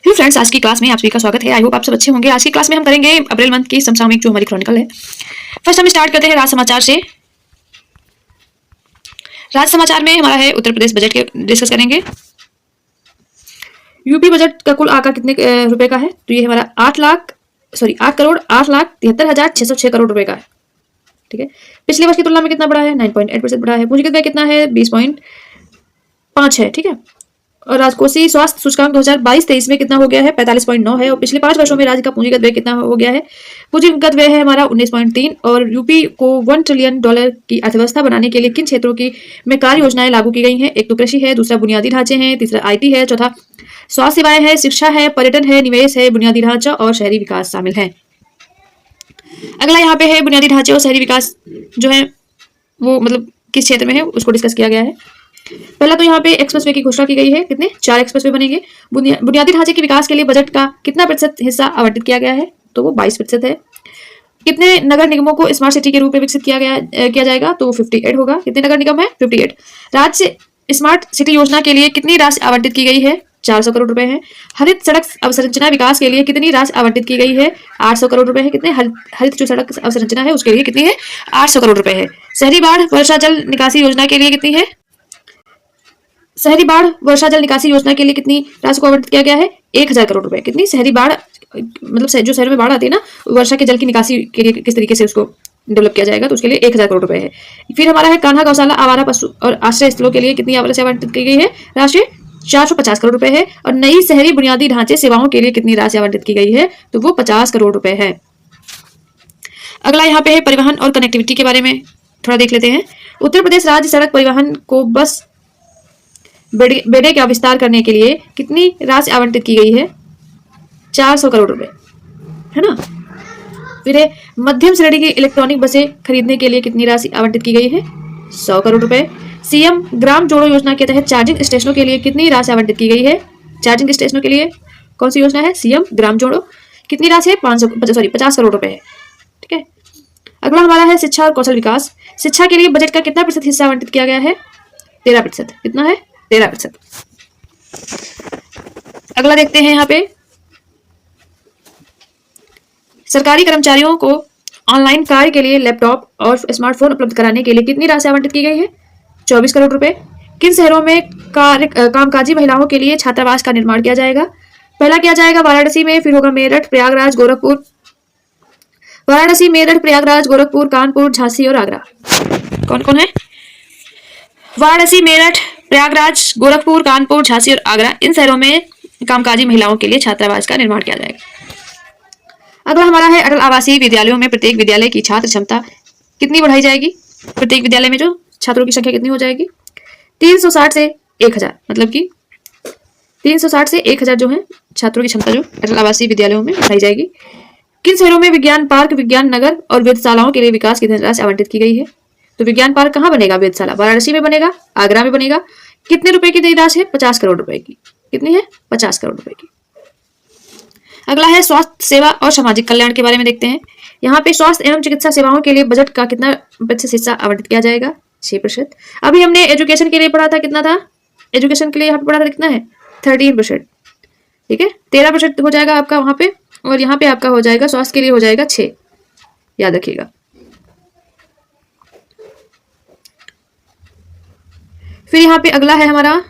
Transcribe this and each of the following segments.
Hello friends, आज की class में आप सभी का स्वागत है। आई होप आप सब अच्छे होंगे। आज की क्लास में हम करेंगे अप्रैल मंथ की समसामयिक जो हमारी क्रॉनिकल है। फर्स्ट हम स्टार्ट करते हैं राज समाचार से। राज समाचार में हमारा है उत्तर प्रदेश बजट के डिस्कस करेंगे। यूपी बजट का कुल आंकड़ा कितने रुपए का है? तो ये हमारा 8,08,73,606 करोड़ रुपए का है। ठीक है, पिछले वर्ष की तुलना में कितना बढ़ा है? 9.8% बढ़ा है। पूंजीगत व्यय कितना है? 20.5 है। ठीक है, और राजकोषीय स्वास्थ्य सूचकांक 2022-23 में कितना हो गया है? 45.9 है। और पिछले 5 वर्षों में राज्य का पूंजीगत व्यय कितना हो गया है? पूंजीगत व्यय है हमारा 19.3। और यूपी को $1 ट्रिलियन की अर्थव्यवस्था बनाने के लिए किन क्षेत्रों की में कार्य योजनाएं लागू की गई हैं? एक तो कृषि है, दूसरा बुनियादी ढांचे हैं, तीसरा IT है, चौथा स्वास्थ्य सेवाएं है, शिक्षा है, पर्यटन है, निवेश है, बुनियादी ढांचा और शहरी विकास शामिल है। अगला यहाँ पे है बुनियादी ढांचे और शहरी विकास जो है वो मतलब किस क्षेत्र में है उसको डिस्कस किया गया है। पहला तो यहाँ पे एक्सप्रेसवे की घोषणा की गई है। कितने? 4 एक्सप्रेसवे बनेंगे। बुनियादी ढांचे के विकास के लिए बजट का कितना प्रतिशत हिस्सा आवंटित किया गया है? तो वो 22% है। कितने नगर निगमों को स्मार्ट सिटी के रूप में विकसित किया जाएगा? तो वो 58 होगा। कितने नगर निगम है? 58। राज्य स्मार्ट सिटी योजना के लिए कितनी राशि आवंटित की गई है? 400 करोड़ रुपए है। हरित सड़क अवसंरचना विकास के लिए कितनी राशि आवंटित की गई है? 800 करोड़ रुपए है। कितने? हरित जो सड़क अवसंरचना है उसके लिए कितनी है? 800 करोड़ रुपए है। शहरी बाढ़ वर्षा जल निकासी योजना के लिए कितनी है? शहरी बाढ़ वर्षा जल निकासी योजना के लिए कितनी राशि को आवंटित किया गया है? 1000 करोड़ रुपए। कितनी? शहरी बाढ़ मतलब जो शहरों में बाढ़ आती है ना, वर्षा के जल की निकासी के लिए किस तरीके से उसको डेवलप किया जाएगा, तो उसके लिए 1000 करोड़ रुपए है। फिर हमारा है कान्हा गौशाला आवारा पशु और आश्रय स्थलों के लिए कितनी राशि आवंटित की गई है? राशि 450 करोड़ रुपए है। और नई शहरी बुनियादी ढांचे सेवाओं के लिए कितनी राशि आवंटित की गई है? तो वो 50 करोड़ रुपए है। अगला यहाँ पे है परिवहन और कनेक्टिविटी के बारे में थोड़ा देख लेते हैं। उत्तर प्रदेश राज्य सड़क परिवहन को बस बेड़े का विस्तार करने के लिए कितनी राशि आवंटित की गई है? 400 करोड़ रुपए, है ना। फिर मध्यम श्रेणी की इलेक्ट्रॉनिक बसें खरीदने के लिए कितनी राशि आवंटित की गई है? 100 करोड़ रुपए। सीएम ग्राम जोड़ो योजना के तहत चार्जिंग स्टेशनों के लिए कितनी राशि आवंटित की गई है? चार्जिंग स्टेशनों के लिए कौन सी योजना है? सीएम ग्राम जोड़ो। कितनी राशि है? 50 करोड़ रुपए है। ठीक है, अगला हमारा है शिक्षा और कौशल विकास। शिक्षा के लिए बजट का कितना प्रतिशत हिस्सा आवंटित किया गया है? 13%। कितना है? 13%। अगला देखते हैं यहाँ पे सरकारी कर्मचारियों को ऑनलाइन कार्य के लिए लैपटॉप और स्मार्टफोन उपलब्ध कराने के लिए कितनी राशि आवंटित की गई है? 24 करोड़ रुपए। किन शहरों में कामकाजी महिलाओं के लिए छात्रावास का निर्माण किया जाएगा? पहला किया जाएगा वाराणसी में, फिर होगा मेरठ, प्रयागराज, गोरखपुर। वाराणसी, मेरठ, प्रयागराज, गोरखपुर, कानपुर, झांसी और आगरा। कौन कौन है? वाराणसी, मेरठ, प्रयागराज, गोरखपुर, कानपुर, झांसी और आगरा, इन शहरों में कामकाजी महिलाओं के लिए छात्रावास का निर्माण किया जाएगा। अगला हमारा है अटल आवासीय विद्यालयों में प्रत्येक विद्यालय की छात्र क्षमता कितनी बढ़ाई जाएगी? प्रत्येक विद्यालय में जो छात्रों की संख्या कितनी हो जाएगी? 360 से 1000, मतलब कि 360 से 1000 जो है छात्रों की क्षमता जो अटल आवासीय विद्यालयों में बढ़ाई जाएगी। किन शहरों में विज्ञान पार्क, विज्ञान नगर और वेधशालाओं के लिए विकास की धनराशि आवंटित की गई है? तो विज्ञान पार्क कहाँ बनेगा? वेधशाला वाराणसी में बनेगा, आगरा में बनेगा। कितने रुपए की राशि है? 50 करोड़ रुपए की। कितनी है? 50 करोड़ रुपए की। अगला है स्वास्थ्य सेवा और सामाजिक कल्याण के बारे में देखते हैं। यहाँ पे स्वास्थ्य एवं चिकित्सा सेवाओं के लिए बजट का कितना प्रतिशत हिस्सा आवंटित किया जाएगा? 6%। अभी हमने एजुकेशन के लिए पढ़ा था, कितना था? एजुकेशन के लिए यहाँ पे पढ़ा था कितना है? 13%। ठीक है, 13% हो जाएगा आपका वहां पे, और यहाँ पे आपका हो जाएगा स्वास्थ्य के लिए हो जाएगा 6, याद रखिएगा। फिर यहाँ पे अगला है हमारा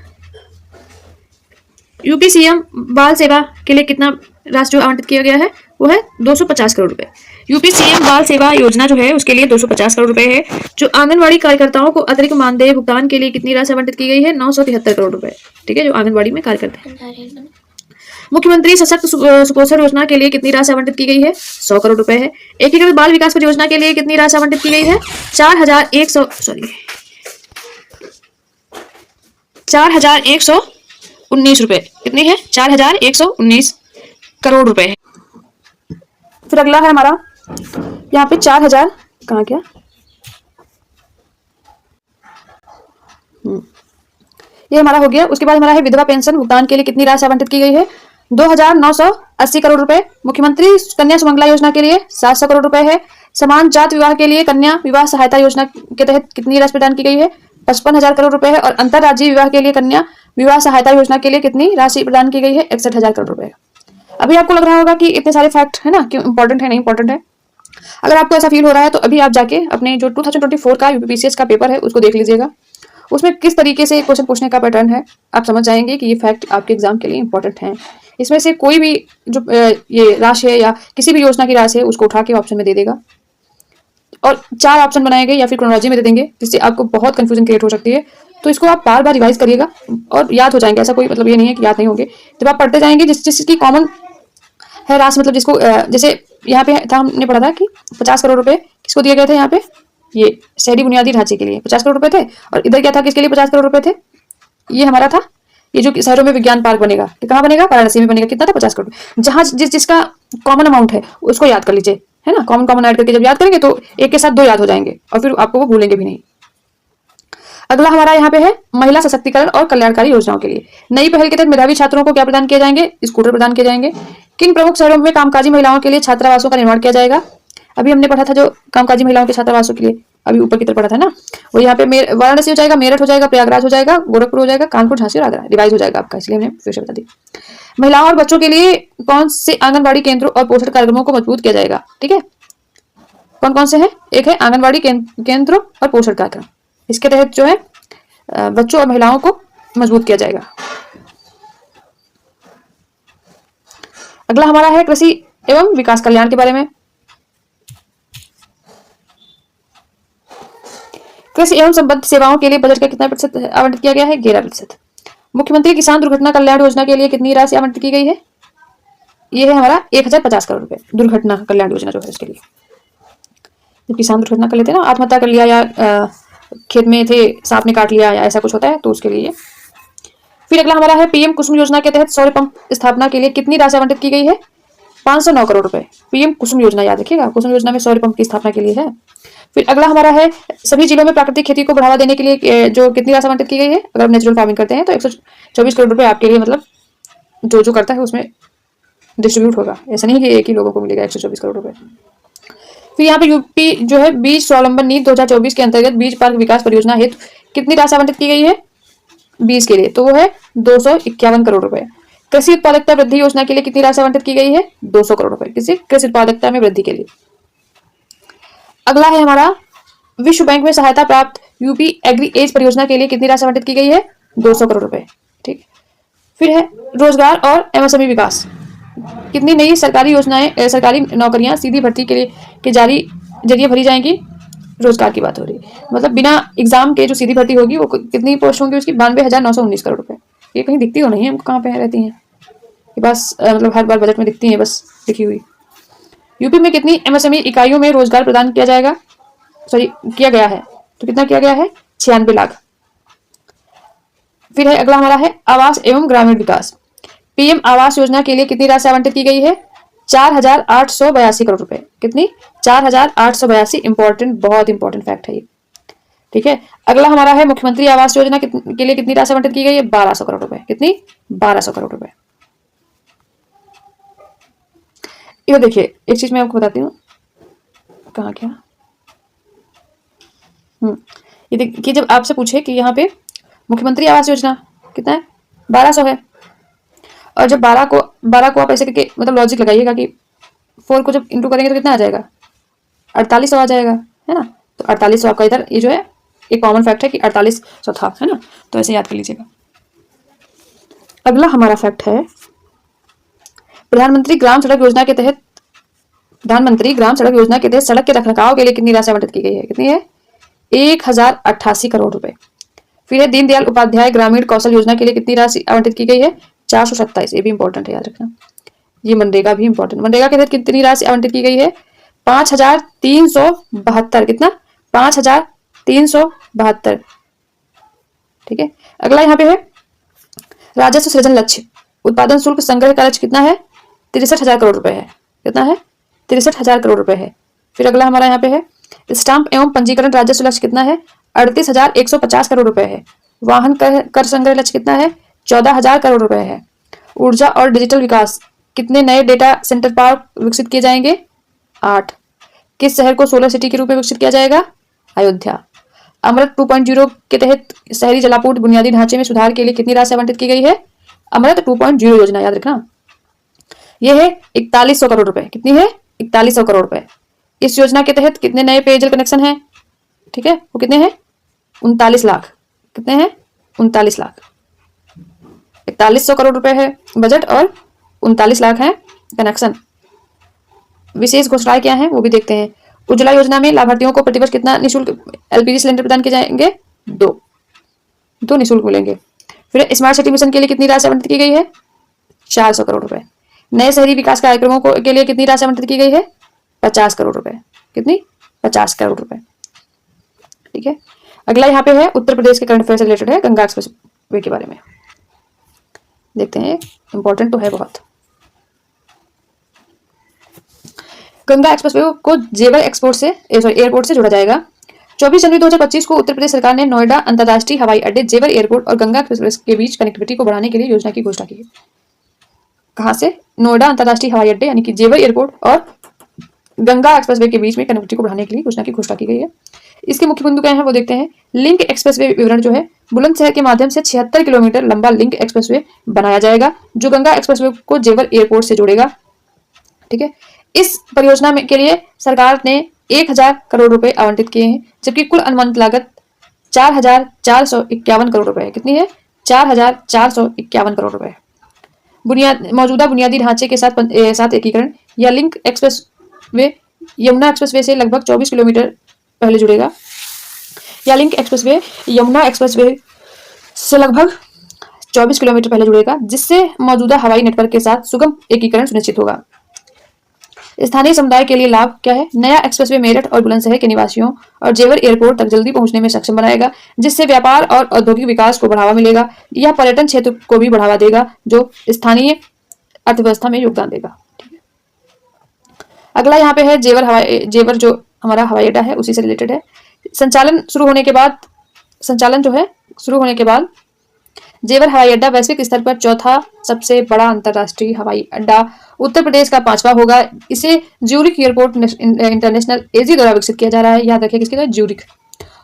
यूपी सीएम बाल सेवा के लिए कितना राशि आवंटित किया गया है? वो है 250 करोड़ रुपए। यूपी सीएम बाल सेवा योजना जो है उसके लिए 250 करोड़ रुपए है। जो आंगनबाड़ी कार्यकर्ताओं को अतिरिक्त मानदेय भुगतान के लिए कितनी राशि आवंटित की गई है? 973 करोड़ रुपए। ठीक है, जो आंगनबाड़ी में कार्य करते हैं। मुख्यमंत्री सशक्त सुपोषण योजना के लिए कितनी राशि आवंटित की गई है? 100 करोड़ रुपए है। एकीकृत बाल विकास परियोजना के लिए कितनी राशि आवंटित की गई है? 4119 रुपए। कितनी है? 4119 करोड़ रुपए है। फिर अगला है हमारा यहाँ पे 4000 कहाँ क्या? ये हमारा हो गया। उसके बाद हमारा है विधवा पेंशन भुगतान के लिए कितनी राशि आवंटित की गई है? 2980 करोड़ रुपए। मुख्यमंत्री कन्या सुमंगला योजना के लिए 700 करोड़ रुपए है। समान जात विवाह के लिए कन्या विवाह सहायता योजना के तहत कितनी राशि प्रदान की गई है? 55,000 करोड़ रुपए है। और अंतरराज्यीय विवाह के लिए कन्या विवाह सहायता योजना के लिए कितनी राशि प्रदान की गई है? 61,000 करोड़ रुपए। अभी आपको लग रहा होगा कि इतने सारे फैक्ट है ना, क्यों इंपॉर्टेंट है, नहीं इंपॉर्टेंट है। अगर आपको ऐसा फील हो रहा है तो अभी आप जाके अपने जो 2024 का यूपीपीसीएस का पेपर है उसको देख लीजिएगा। उसमें किस तरीके से क्वेश्चन पूछने का पैटर्न है, आप समझ जाएंगे कि ये फैक्ट आपके एग्जाम के लिए इंपॉर्टेंट है। इसमें से कोई भी जो ये राशि है या किसी भी योजना की राशि है उसको उठा के ऑप्शन में दे देगा, और 4 ऑप्शन बनाए गए या फिर क्रोनोलॉजी में दे देंगे, जिससे आपको बहुत कंफ्यूजन क्रिएट हो सकती है। तो इसको आप बार बार रिवाइज करिएगा और याद हो जाएंगे, ऐसा कोई मतलब ये नहीं है कि याद नहीं होंगे। जब आप पढ़ते जाएंगे जिसकी कॉमन है राशि, मतलब जिसको जैसे यहाँ पे था, हमने पढ़ा था कि 50 करोड़ रुपए किसको दिए गए थे, यहाँ पे ये शहरी बुनियादी ढांचे के लिए 50 करोड़ रुपए थे। और इधर क्या था, किसके लिए 50 करोड़ रुपए थे? ये हमारा था, ये जो शहरों में विज्ञान पार्क बनेगा, कि कहाँ बनेगा? वाराणसी में बनेगा। कितना था? 50 करोड़। जहां जिसका कॉमन अमाउंट है उसको याद कर लीजिए, है ना। कॉमन ऐड करके जब याद करेंगे तो एक के साथ 2 याद हो जाएंगे और फिर आपको वो भूलेंगे भी नहीं। अगला हमारा यहाँ पे है महिला सशक्तिकरण और कल्याणकारी योजनाओं के लिए नई पहल के तहत मेधावी छात्रों को क्या प्रदान किए जाएंगे? स्कूटर प्रदान किए जाएंगे। किन प्रमुख शहरों में कामकाजी महिलाओं के लिए छात्रावासों का निर्माण किया जाएगा? अभी हमने पढ़ा था जो कामकाजी महिलाओं के छात्रावासों के लिए, अभी ऊपर की तरफ पढ़ा था ना, वो यहाँ पे वाराणसी हो जाएगा, मेरठ हो जाएगा, प्रयागराज हो जाएगा, गोरखपुर हो जाएगा, कानपुर, झांसी और आगरा। रिवाइज हो जाएगा आपका, इसलिए हमने फिर से बता दी। महिलाओं और बच्चों के लिए कौन से आंगनबाड़ी केंद्रों और पोषण कार्यक्रमों को मजबूत किया जाएगा? ठीक है, कौन कौन से हैं? एक है आंगनबाड़ी केंद्रों और पोषण कार्यक्रम, इसके तहत जो है बच्चों और महिलाओं को मजबूत किया जाएगा। अगला हमारा है कृषि एवं विकास कल्याण के बारे में। कृषि एवं संबद्ध सेवाओं के लिए बजट का कितना प्रतिशत आवंटित किया गया है? 11%। मुख्यमंत्री किसान दुर्घटना कल्याण योजना के लिए कितनी राशि आवंटित की गई है? ये है हमारा 1050 करोड़ रुपए। दुर्घटना कल्याण योजना जो है उसके लिए, जब किसान दुर्घटना कर लेते हैं ना, आत्महत्या कर लिया या खेत में थे, सांप ने काट लिया या ऐसा कुछ होता है, तो उसके लिए। फिर अगला हमारा है पीएम कुसुम योजना के तहत सौर पंप स्थापना के लिए कितनी राशि आवंटित की गई है? 509 करोड़ रुपए। पीएम कुसुम योजना याद रखिएगा, कुसुम योजना में सौर पंप की स्थापना के लिए है। फिर अगला हमारा है सभी जिलों में प्राकृतिक खेती को बढ़ावा देने के लिए जो कितनी राशि आवंटित की गई है? अगर नेचुरल फार्मिंग करते हैं तो 124 करोड़ रुपए आपके लिए, मतलब जो करता है उसमें डिस्ट्रीब्यूट होगा, ऐसा नहीं कि एक ही लोगों को मिलेगा 124 करोड़ रुपए। फिर यहाँ पे यूपी जो है बीज स्वावलंबन नीति 2024 के अंतर्गत बीज पार्क विकास परियोजना हेतु कितनी राशि आवंटित की गई है बीज के लिए? तो वो है 251 करोड़ रुपए। कृषि उत्पादकता वृद्धि योजना के लिए कितनी राशि आवंटित की गई है? 200 करोड़ रुपए, किसी कृषि उत्पादकता में वृद्धि के लिए। अगला है हमारा विश्व बैंक में सहायता प्राप्त यूपी एग्री एज परियोजना के लिए कितनी राशि आवंटित की गई है? 200 करोड़ रुपए। ठीक, फिर है रोजगार और एमएसएमई विकास, कितनी नई सरकारी योजनाएं, सरकारी नौकरियां सीधी भर्ती के लिए के जरिए भरी जाएंगी? रोजगार की बात हो रही है, मतलब बिना एग्जाम के जो सीधी भर्ती होगी वो कितनी पोस्ट होंगी उसकी? 92,919 करोड़ रुपए। ये कहीं दिखती तो नहीं है हमको, कहाँ पे रहती हैं ये? बस मतलब हर बार बजट में दिखती है, बस लिखी हुई। यूपी में कितनी एमएसएमई इकाइयों में रोजगार प्रदान किया जाएगा, सॉरी किया गया है? तो कितना किया गया है? 96 लाख। फिर है अगला हमारा है आवास एवं ग्रामीण विकास। पीएम आवास योजना के लिए कितनी राशि आवंटित की गई है? 4,882 करोड़ रुपए। कितनी? 4,882। इंपॉर्टेंट, बहुत इंपॉर्टेंट फैक्ट है ये। ठीक है, अगला हमारा है मुख्यमंत्री आवास योजना के लिए कितनी राशि आवंटित की गई है? 1200 करोड़ रुपए। कितनी? 1200 करोड़ रुपए। ये देखिए एक चीज मैं आपको बताती हूँ, कहाँ क्या, ये देखिए जब आपसे पूछे कि यहाँ पे मुख्यमंत्री आवास योजना कितना है? 1200 है। और जब 12 को आप ऐसे करके मतलब लॉजिक लगाइएगा कि 4 को जब इंटू करेंगे तो कितना आ जाएगा? 4800 आ जाएगा, है ना। तो 4800 आपका इधर ये जो है एक कॉमन फैक्ट है कि 4800 था, है ना, तो ऐसे याद कर लीजिएगा। अगला हमारा फैक्ट है प्रधानमंत्री ग्राम सड़क योजना के तहत सड़क के रखरखाव के लिए कितनी राशि आवंटित की गई है? कितनी है? 1088 करोड़ रुपए। फिर है दीनदयाल उपाध्याय ग्रामीण कौशल योजना के लिए कितनी राशि आवंटित की गई है? 427। ये भी इंपॉर्टेंट है, याद रखना। ये मनरेगा भी इंपॉर्टेंट। मनरेगा के तहत कितनी राशि आवंटित की गई है? 5,372। कितना? 5,372। ठीक है, अगला यहाँ पे है राजस्व सृजन लक्ष्य उत्पादन शुल्क संग्रह का लक्ष्य कितना है? 63,000 करोड़ रुपए है। कितना है? 63,000 करोड़ रुपए है। फिर अगला हमारा यहाँ पे है स्टाम्प एवं पंजीकरण राजस्व लक्ष्य कितना है? 38,150 करोड़ रुपए है। वाहन कर संग्रह लक्ष्य कितना है? 14,000 करोड़ रुपए है। ऊर्जा और डिजिटल विकास, कितने नए डेटा सेंटर पार्क विकसित किए जाएंगे? 8। किस शहर को सोलर सिटी के रूप में विकसित किया जाएगा? अयोध्या। अमृत 2.0 के तहत शहरी जलापूर्ति बुनियादी ढांचे में सुधार के लिए कितनी राशि आवंटित की गई है? अमृत 2.0 योजना, याद रखना, यह है 4100 करोड़ रुपए। कितनी है? 4100 करोड़ रुपए। इस योजना के तहत कितने नए पेयजल कनेक्शन हैं? ठीक है, वो कितने हैं? 39 लाख। कितने हैं? 39 लाख। 4100 करोड़ रुपए है बजट और 39 लाख है कनेक्शन। विशेष घोषणाएं क्या है वो भी देखते हैं। उज्ज्वला योजना में लाभार्थियों को प्रतिवर्ष कितना निःशुल्क एलपीजी सिलेंडर प्रदान किए जाएंगे? 2 निःशुल्क मिलेंगे। फिर स्मार्ट सिटी मिशन के लिए कितनी राशि आवंटित की गई है? 400 करोड़ रुपए। नए शहरी विकास कार्यक्रमों के लिए कितनी राशि आवंटित की गई है? 50 करोड़ रुपए। कितनी? 50 करोड़ रुपए। ठीक है, अगला यहाँ पे है उत्तर प्रदेश के करंट अफेयर से रिलेटेड है, गंगा एक्सप्रेस वे के बारे में देखते हैं, इंपॉर्टेंट तो है बहुत। गंगा एक्सप्रेसवे को जेवर एयरपोर्ट से जोड़ा जाएगा। 24 जनवरी 2025 को उत्तर प्रदेश सरकार ने नोएडा अंतर्राष्ट्रीय हवाई अड्डे, जेवर एयरपोर्ट और गंगा एक्सप्रेस के बीच कनेक्टिविटी को बढ़ाने के लिए योजना की घोषणा की है। कहां से? नोएडा अंतर्राष्ट्रीय हवाई अड्डे यानी कि जेवर एयरपोर्ट और गंगा एक्सप्रेसवे के बीच में कनेक्टिविटी को बढ़ाने के लिए योजना की घोषणा की गई है। इसके मुख्य बिंदु क्या है वो देखते हैं। लिंक एक्सप्रेसवे विवरण जो है, बुलंदशहर के माध्यम से 76 किलोमीटर लंबा लिंक एक्सप्रेसवे बनाया जाएगा जो गंगा एक्सप्रेसवे को जेवर एयरपोर्ट से जोड़ेगा। ठीक है, इस परियोजना में के लिए सरकार ने 1000 करोड़ रुपए आवंटित किए हैं, जबकि कुल अनुमानित लागत 4451 करोड़ रुपए है। कितनी है? 4451 करोड़ रुपए। मौजूदा बुनियादी ढांचे के साथ एकीकरण या लिंक एक्सप्रेसवे यमुना एक्सप्रेसवे से लगभग 24 किलोमीटर पहले जुड़ेगा, या लिंक एक्सप्रेसवे यमुना एक्सप्रेसवे से लगभग 24 किलोमीटर पहले जुड़ेगा, जिससे मौजूदा हवाई नेटवर्क के साथ सुगम एकीकरण सुनिश्चित होगा। स्थानीय समुदाय के लिए लाभ क्या है? नया एक्सप्रेसवे मेरठ और बुलंदशहर के निवासियों और जेवर एयरपोर्ट तक जल्दी पहुंचने में सक्षम बनाएगा, जिससे व्यापार और औद्योगिक विकास को बढ़ावा मिलेगा। यह पर्यटन क्षेत्र को भी बढ़ावा देगा जो स्थानीय अर्थव्यवस्था में योगदान देगा। अगला यहाँ पे है जेवर जो हमारा हवाई अड्डा है उसी से रिलेटेड है। संचालन शुरू होने के बाद जेवर हवाई अड्डा वैश्विक स्तर पर चौथा सबसे बड़ा अंतर्राष्ट्रीय हवाई अड्डा उत्तर प्रदेश का 5वां होगा। इसे ज्यूरिख एयरपोर्ट इंटरनेशनल एजी द्वारा विकसित किया जा रहा है। याद रखिए किसके द्वारा? ज्यूरिख।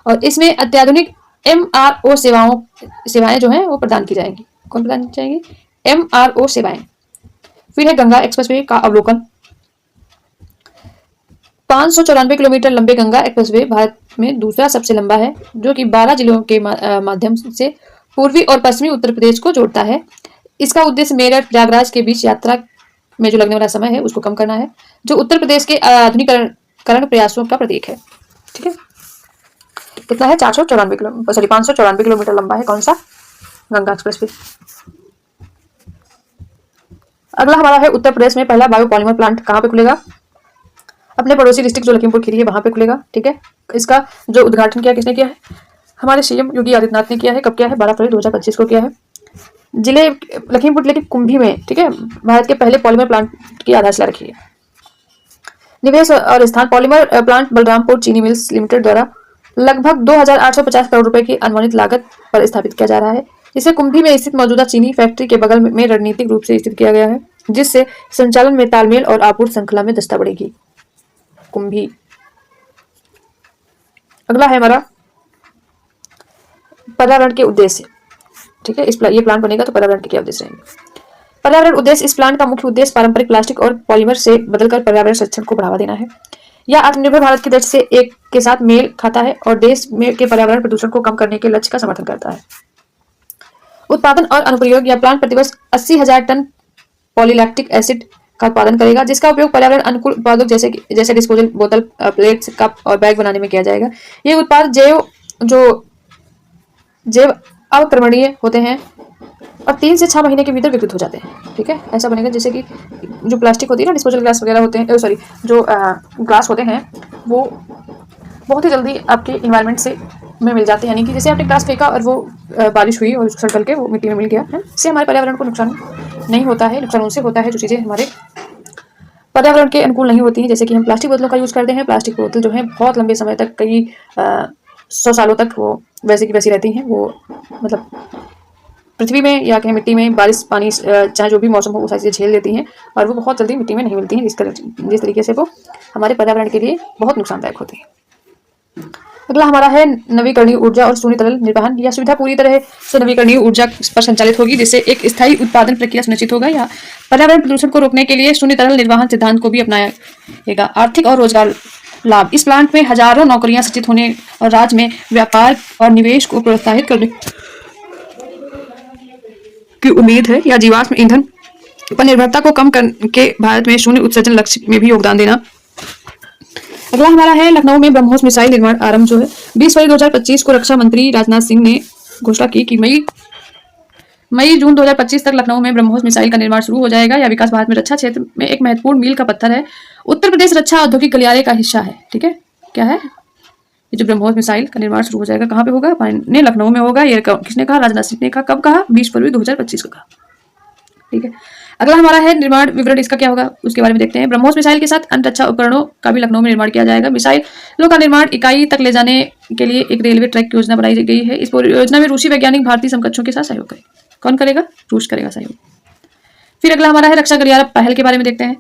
और इसमें अत्याधुनिक MRO सेवाएं जो हैं वो प्रदान की जाएंगी। कौन प्रदान की जाएंगी? MRO सेवाएं। फिर है गंगा एक्सप्रेसवे का अवलोकन। 594 किलोमीटर लंबे गंगा एक्सप्रेसवे भारत में दूसरा सबसे लंबा है, जो कि 12 जिलों के माध्यम से पूर्वी और पश्चिमी उत्तर प्रदेश को जोड़ता है। इसका उद्देश्य मेरठ प्रयागराज के बीच यात्रा में जो लगने वाला समय है उसको कम करना है, जो उत्तर प्रदेश के आधुनिकीकरण प्रयासों का प्रतीक है। ठीक है, कितना है? 594 किलोमीटर लंबा है। कौन सा? गंगा एक्सप्रेसवे। अगला हमारा है उत्तर प्रदेश में पहला बायोपॉलीमर प्लांट कहाँ पे खुलेगा? अपने पड़ोसी डिस्ट्रिक्ट जो लखीमपुर खीरी है वहां पे खुलेगा। ठीक है, इसका जो उद्घाटन किया किसने किया है? हमारे सीएम योगी आदित्यनाथ ने किया है। कब किया है? 12 फरवरी 2025 को किया है। जिले लखीमपुर जिले के कुंभी में, ठीक है, भारत के पहले पॉलीमर प्लांट की आधारशिला रखी है। निवेश और स्थान। पॉलीमर प्लांट बलरामपुर चीनी मिल्स लिमिटेड द्वारा लगभग 2850 करोड़ रुपए की अनुमानित लागत पर स्थापित किया जा रहा है। इसे कुंभी में स्थित मौजूदा चीनी फैक्ट्री के बगल में रणनीतिक रूप से स्थित किया गया है, जिससे संचालन में तालमेल और आपूर्ति श्रृंखला में दक्षता बढ़ेगी। कुंभी। अगला है हमारा पर्यावरण के उद्देश्य। ठीक है, ये प्लांट बनेगा तो पर्यावरण के क्या उद्देश्य रहेंगे? पर्यावरण उद्देश्य। इस प्लांट का मुख्य उद्देश्य पारंपरिक प्लास्टिक और पॉलीमर से बदलकर पर्यावरण संरक्षण को बढ़ावा देना है। यह आत्मनिर्भर भारत के दृष्टि से एक के साथ मेल खाता है और देश में के पर्यावरण प्रदूषण को कम करने के लक्ष्य का समर्थन करता है। उत्पादन और अनुप्रयोग। यह प्लांट प्रतिवर्ष 80,000 टन पॉलीलैक्टिक एसिड का उत्पादन करेगा, जिसका उपयोग पर्यावरण अनुकूल उत्पादों जैसे डिस्पोजल बोतल, प्लेट्स, कप और बैग बनाने में किया जाएगा। ये उत्पाद जैव अवक्रमणीय होते हैं और 3 से 6 महीने के भीतर विकसित हो जाते हैं। ठीक है, ऐसा बनेगा जैसे कि जो प्लास्टिक होती है ना, डिस्पोजल ग्लास वगैरह होते हैं, जो ग्लास होते हैं वो बहुत ही जल्दी आपके इन्वायरमेंट में मिल जाते हैं। यानी कि जैसे आपने ग्लास फेंका और वो बारिश हुई और उसको सड़ के वो मिट्टी में मिल गया है, इससे हमारे पर्यावरण को नुकसान नहीं होता है। नुकसान उनसे होता है जो चीज़ें हमारे पर्यावरण के अनुकूल नहीं होती हैं। जैसे कि हम प्लास्टिक बोतलों का यूज़ करते हैं। प्लास्टिक बोतल जो है बहुत लंबे समय तक, कई 100 सालों तक वो वैसे की वैसी रहती हैं। वो मतलब पृथ्वी में या कहीं मिट्टी में बारिश पानी चाहे जो भी मौसम हो वो सारी चीज़ें झेल लेती हैं और वो बहुत जल्दी मिट्टी में नहीं मिलती हैं, जिस तरीके से वो हमारे पर्यावरण के लिए बहुत नुकसानदायक होती हैं। अगला हमारा है नवीकरणीय ऊर्जा और शून्य तरल निर्वहन। यह सुविधा पूरी तरह से नवीकरणीय ऊर्जा पर संचालित होगी, जिससे एक स्थायी उत्पादन प्रक्रिया सुनिश्चित होगा। या पर्यावरण प्रदूषण को रोकने के लिए शून्य तरल निर्वहन सिद्धांत को भी अपनाएगा। आर्थिक और रोजगार लाभ, इस प्लांट में हजारों नौकरियां सृजित होने और राज्य में व्यापार और निवेश को प्रोत्साहित करने की उम्मीद है। या जीवाश्म ईंधन पर निर्भरता को कम करके भारत में शून्य उत्सर्जन लक्ष्य में भी योगदान देना। अगला हमारा है लखनऊ में ब्रह्मोस मिसाइल निर्माण आरंभ जो है 20 फरवरी 2025 को रक्षा मंत्री राजनाथ सिंह ने घोषणा की कि मई जून 2025 तक लखनऊ में ब्रह्मोस मिसाइल का निर्माण शुरू हो जाएगा। यह विकास भारत में रक्षा क्षेत्र में एक महत्वपूर्ण मील का पत्थर है। उत्तर प्रदेश रक्षा औद्योगिक गलियारे का हिस्सा है। ठीक है, क्या है ये जो ब्रह्मोस मिसाइल का निर्माण शुरू हो जाएगा, कहाँ पे होगा? ने लखनऊ में होगा। ये किसने कहा? राजनाथ सिंह ने कहा। कब कहा? 20 फरवरी 2025 को कहा। ठीक है, अगला हमारा है निर्माण विवरण, इसका क्या होगा उसके बारे में देखते हैं। ब्रह्मोस मिसाइल के साथ अन्य रक्षा उपकरणों का भी लखनऊ में निर्माण किया जाएगा। मिसाइलों का निर्माण इकाई तक ले जाने के लिए एक रेलवे ट्रैक योजना बनाई गई है। इस योजना में रूसी वैज्ञानिक भारतीय समकक्षों के साथ सहयोग करें। कौन करेगा? रूस करेगा सहयोग। फिर अगला हमारा है रक्षा गलियारा पहल के बारे में देखते हैं।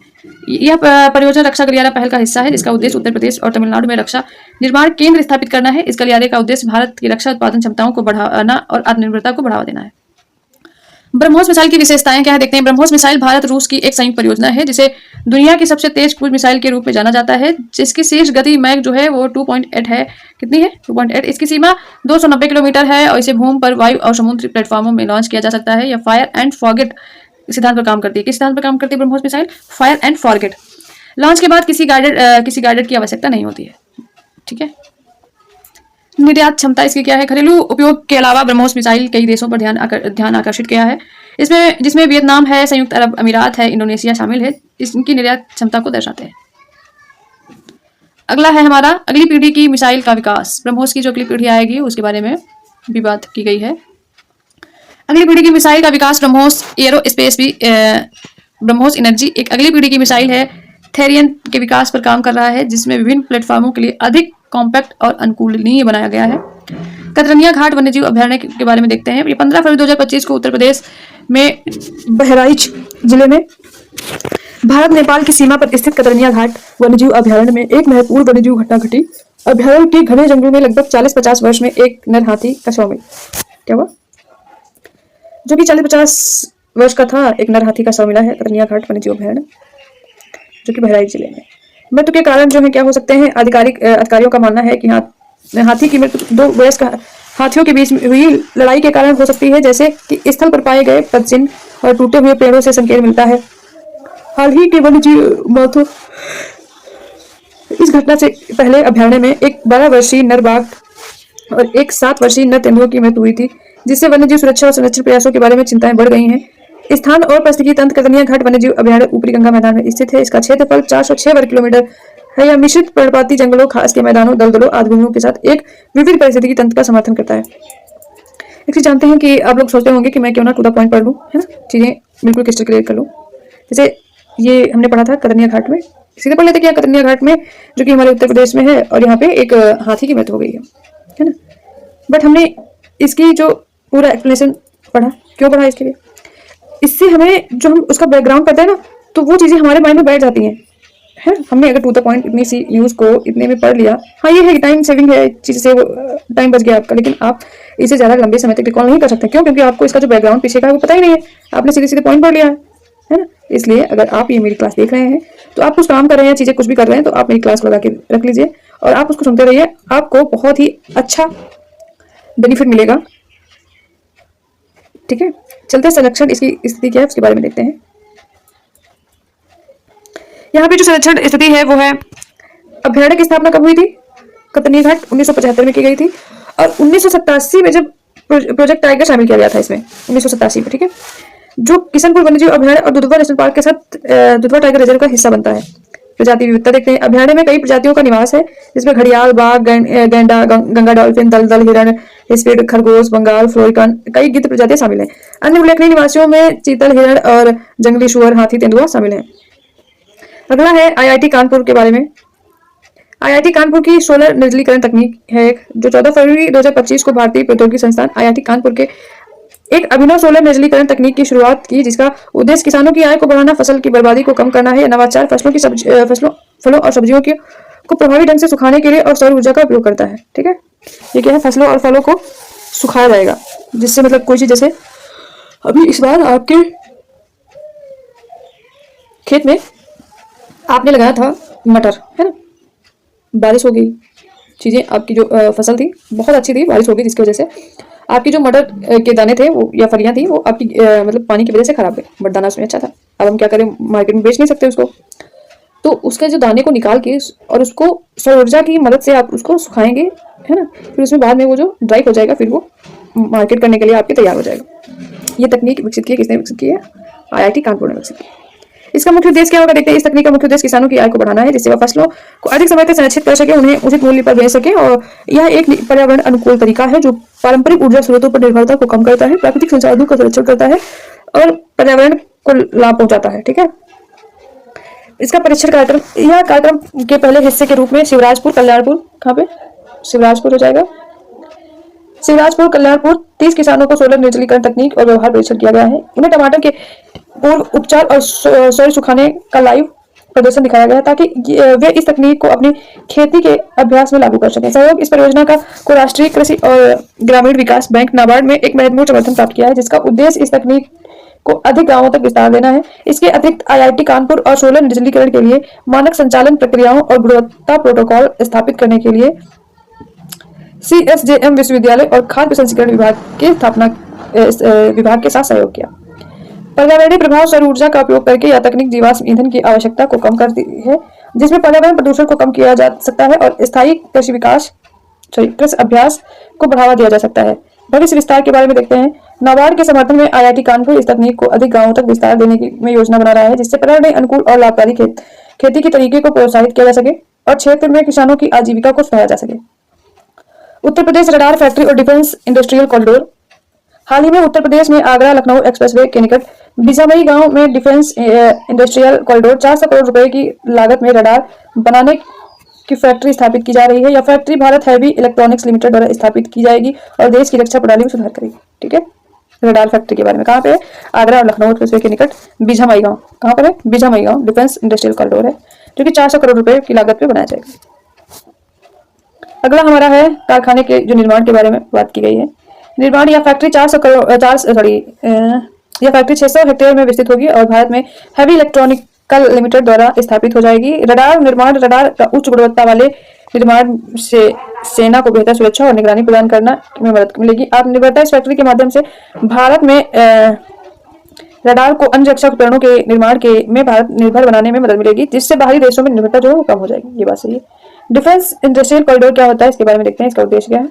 यह परियोजना रक्षा गलियारा पहल का हिस्सा है, जिसका उद्देश्य उत्तर प्रदेश और तमिलनाडु में रक्षा निर्माण केंद्र स्थापित करना है। इस गलियारे का उद्देश्य भारत की रक्षा उत्पादन क्षमताओं को बढ़ाना और आत्मनिर्भरता को बढ़ावा देना है। ब्रह्मोस मिसाइल की विशेषताएं क्या है देखते हैं। ब्रह्मोस मिसाइल भारत रूस की एक संयुक्त परियोजना है, जिसे दुनिया की सबसे तेज क्रूज मिसाइल के रूप में जाना जाता है, जिसकी शीर्ष गति मैक जो है वो 2.8 है। कितनी है? 2.8। इसकी सीमा 290 किलोमीटर है और इसे भूमि पर, वायु और समुद्री प्लेटफॉर्मों में लॉन्च किया जा सकता है। यह फायर एंड फॉरगेट सिद्धांत पर काम करती है। किस सिद्धांत पर काम करती है BrahMos missile? Fire and forget. Launch के बाद किसी गाइडेड की आवश्यकता नहीं होती है। ठीक है, निर्यात क्षमता इसकी क्या है? घरेलू उपयोग के अलावा ब्रह्मोस मिसाइल कई देशों पर ध्यान आकर्षित किया है, जिसमें वियतनाम है, संयुक्त अरब अमीरात है, इंडोनेशिया शामिल है। इसकी निर्यात क्षमता को दर्शाते हैं। अगला है हमारा अगली पीढ़ी की मिसाइल का विकास। ब्रह्मोस की जो अगली पीढ़ी आएगी उसके बारे में भी बात की गई है। अगली पीढ़ी की मिसाइल का विकास ब्रह्मोस एरोस्पेस भी ब्रह्मोस एनर्जी एक अगली पीढ़ी की मिसाइल है, थेरियन के विकास पर काम कर रहा है, जिसमें विभिन्न प्लेटफॉर्मों के लिए अधिक कॉम्पैक्ट और अनुकूलनीय बनाया गया है। कतरनिया घाट वन्यजीव अभयारण्य के बारे में देखते हैं। ये 15 फरवरी 2025 को उत्तर प्रदेश में बहराइच जिले में भारत नेपाल की सीमा पर स्थित कतरनिया घाट वन्यजीव अभयारण्य में एक महत्वपूर्ण वन्यजीव घटना घटी। अभयारण्य के घने जंगलों में लगभग 40-50 वर्ष में एक नर हाथी का शव मिला। क्या हुआ? जो कि 40-50 वर्ष का था, एक नर हाथी का शव मिला है कतरनिया घाट वन्यजीव अभयारण्य, जो कि बहराइच जिले में। मृत्यु के कारण जो है क्या हो सकते हैं? अधिकारियों का मानना है कि हाथी की मृत्यु 2 वयस्क हाथियों के बीच हुई लड़ाई के कारण हो सकती है, जैसे कि स्थल पर पाए गए पदचिन्ह और टूटे हुए पेड़ों से संकेत मिलता है। हाल ही के वन्यजीव मौतों इस घटना से पहले अभयारण्य में एक 12 वर्षीय नर बाघ और एक 7 वर्षीय नर तेंदुआ की मृत्यु हुई थी, जिससे वन्यजीव सुरक्षा और संरक्षण प्रयासों के बारे में चिंताएं बढ़ गई हैं। स्थान और पारिस्थितिकी तंत्र कतरनिया घाट वन्यजीव अभयारण्य ऊपरी गंगा मैदान में स्थित है। इसका क्षेत्रफल 406 वर्ग किलोमीटर है। यह मिश्रित पर्णपाती जंगलों, घास के मैदानों, दलदलों आदि भूमियों के साथ एक विविध पारिस्थितिकी तंत्र का समर्थन करता है। एक चीज जानते हैं कि आप लोग सोचते होंगे कि मैं क्यों ना टू द पॉइंट पढ़ लूं, है ना, चीजें बिल्कुल क्रिस्टल क्लियर कर लूं। जैसे ये हमने पढ़ा था कतरनिया घाट में, सीधे पढ़ लेते क्या कतरनिया घाट में, जो कि हमारे उत्तर प्रदेश में है, और यहाँ पे एक हाथी की मृत्यु हो गई है ना। बट हमने इसकी जो पूरा एक्सप्लेनेशन पढ़ा, क्यों पढ़ा इसके लिए? इससे हमें जो हम उसका बैकग्राउंड पढ़ते हैं ना, तो वो चीजें हमारे माइंड में बैठ जाती हैं, है। हमने अगर टू द पॉइंट इतनी सी न्यूज को इतने में पढ़ लिया, हाँ ये है कि टाइम सेविंग है, चीज से टाइम बच गया आपका, लेकिन आप इसे ज्यादा लंबे समय तक रिकॉल नहीं कर सकते। क्यों? क्योंकि आपको इसका जो बैकग्राउंड पीछे का है वो पता ही नहीं है, आपने सीधे सीधे पॉइंट पढ़ लिया है ना। इसलिए अगर आप ये मेरी क्लास देख रहे हैं, तो आप कुछ काम कर रहे हैं, चीजें कुछ भी कर रहे हैं, तो आप मेरी क्लास को लगा के रख लीजिए और आप उसको सुनते रहिए, आपको बहुत ही अच्छा बेनिफिट मिलेगा। ठीक है, चलते संरक्षण इसकी स्थिति क्या है उसके बारे में देखते हैं। यहाँ पे जो संरक्षण स्थिति है वो है, अभ्यारण्य की स्थापना कब हुई थी? कतरनिया घाट 1975 में की गई थी, और 1987 में जब प्रोजेक्ट टाइगर शामिल किया गया था इसमें, 1987 में, ठीक है, जो किशनपुर वन्यजीव अभ्यारण्य और दुधवा नेशनल पार्क के साथ दुधवा टाइगर रिजर्व का हिस्सा बनता है। प्रजाति विविधता देखते हैं। अभ्यारण्य में कई प्रजातियों का निवास है, जिसमें घड़ियाल, बाघ, गैंडा, गंगा डॉल्फिन, दलदल हिरण, हिस्पीड, खरगोश, बंगाल फ्लोरिकन, कई गिद्ध प्रजातियां शामिल हैं। अन्य उल्लेखनीय निवासियों में चीतल, हिरण और जंगली शुअर, हाथी, तेंदुआ शामिल हैं। अगला है आईआईटी कानपुर के बारे में। आईआईटी कानपुर की सोलर निर्जलीकरण तकनीक है, जो 14 फरवरी 2025 को भारतीय प्रौद्योगिकी संस्थान आईआईटी कानपुर के एक अभिनव सोलर निर्जलीकरण तकनीक की शुरुआत की, जिसका उद्देश्य किसानों की आय को बढ़ाना, फसल की बर्बादी को कम करना है। नवाचार फलों और सब्जियों को प्रभावी ढंग से सुखाने के लिए और सौर ऊर्जा का उपयोग करता है। ठीक है, ये क्या है, फसलों और फलों को सुखाया जाएगा, जिससे मतलब कोई चीज, जैसे अभी इस बार आपके खेत में आपने लगाया था मटर, है ना, बारिश हो गई, चीजें आपकी जो फसल थी बहुत अच्छी थी, बारिश हो गई, जिसकी वजह से आपकी जो मटर के दाने थे वो या फलियां थी वो आपकी मतलब पानी की वजह से खराब गई, बट दाना उसमें अच्छा था। अब हम क्या करें, मार्केट में बेच नहीं सकते उसको, तो उसके जो दाने को निकाल के और उसको सौर ऊर्जा की मदद से आप उसको सुखाएंगे, है ना, फिर उसमें बाद में वो जो ड्राई हो जाएगा, फिर वो मार्केट करने के लिए आपके तैयार हो जाएगा। ये तकनीक विकसित की है, किसने विकसित की है? IIT कानपुर ने विकसित की। इसका मुख्य उद्देश्य क्या होगा, देखते हैं। इस तकनीक का मुख्य उद्देश्य किसानों की आय को बढ़ाना है, जिससे वह फसलों को अधिक समय तक संरक्षित कर सके, उन्हें उचित मूल्य पर बेच सके, और यह एक पर्यावरण अनुकूल तरीका है जो पारंपरिक ऊर्जा स्रोतों पर निर्भरता को कम करता है, प्राकृतिक संसाधनों का संरक्षण करता है और पर्यावरण को लाभ पहुंचाता है। ठीक है, इसका परीक्षण कार्यक्रम, यह कार्यक्रम के पहले हिस्से के रूप में शिवराजपुर कल्याणपुर, कहाँ पे, शिवराजपुर हो जाएगा, शिवराजपुर कल्याणपुर 30 किसानों को सोलर निर्जलीकरण तकनीक और व्यवहार परीक्षण किया गया है। उन्हें टमाटर के पूर्व उपचार और सौर सुखाने का लाइव प्रदर्शन दिखाया गया है, ताकि वे इस तकनीक को अपनी खेती के अभ्यास में लागू कर सकें। सहयोग इस परियोजना को राष्ट्रीय कृषि और ग्रामीण विकास बैंक नाबार्ड में एक महत्वपूर्ण समर्थन प्राप्त किया है, जिसका उद्देश्य इस तकनीक को अधिक गांवों तक विस्तार देना है। इसके अतिरिक्त IIT कानपुर और सोलर निर्जलीकरण के लिए मानक संचालन प्रक्रियाओं और गुणवत्ता प्रोटोकॉल स्थापित करने के लिए CSJM विश्वविद्यालय और खाद्य प्रसंस्करण विभाग के स्थापना विभाग के साथ सहयोग किया। पर्यावरणीय प्रभाव सौर ऊर्जा का उपयोग करके यह तकनीक जीवाश्म ईंधन की आवश्यकता को कम करती है, जिसमें पर्यावरण प्रदूषण को कम किया जा सकता है और स्थायी कृषि अभ्यास को बढ़ावा दिया जा सकता है। भविष्य विस्तार के बारे में देखते हैं। नाबार्ड के समर्थन में IIT कानपुर इस तकनीक को अधिक गांवों तक विस्तार देने की में योजना बना रहा है, जिससे पर्यावरण अनुकूल और लाभकारी खेती के तरीके को प्रोत्साहित किया जा सके और क्षेत्र में किसानों की आजीविका को बढ़ाया जा सके। उत्तर प्रदेश रडार फैक्ट्री और डिफेंस इंडस्ट्रियल कॉरिडोर। हाल ही में उत्तर प्रदेश में आगरा लखनऊ एक्सप्रेसवे के निकट बिजामई गांव में डिफेंस इंडस्ट्रियल कॉरिडोर 400 करोड़ रुपए की लागत में रडार बनाने की फैक्ट्री स्थापित की जा रही है। यह factory Bharat heavy electronics limited द्वारा स्थापित की जाएगी और देश की रक्षा प्रणाली में सुधार करेगी। ठीक है, रडार फैक्ट्री के बारे में कहाँ पे है? आगरा और लखनऊ एक्सप्रेसवे के निकट बिजामई गांव। कहाँ पर है? बिजामई गांव डिफेंस इंडस्ट्रियल कॉरिडोर है, जो कि 400 करोड़ रुपए की लागत पे बनाया जाएगा। अगला हमारा है कारखाने के जो निर्माण के बारे में बात की गई है। निर्माण या फैक्ट्री 600 हेक्टेयर में विस्तृत होगी और भारत में हैवी इलेक्ट्रॉनिकल लिमिटेड द्वारा स्थापित हो जाएगी। रडार का उच्च गुणवत्ता वाले निर्माण से सेना को बेहतर सुरक्षा और निगरानी प्रदान करना में मदद मिलेगी। आत्मनिर्भरता इस फैक्ट्री के माध्यम से भारत में रडार को अन्य रक्षा उपकरणों के निर्माण में भारत निर्भर बनाने में मदद मिलेगी, जिससे बाहरी देशों में निर्भरता जो है वो कम हो जाएगी। ये बात सही है। डिफेंस इंडस्ट्रियल कॉरिडोर क्या होता है, इसके बारे में देखते हैं। इसका उद्देश्य क्या है?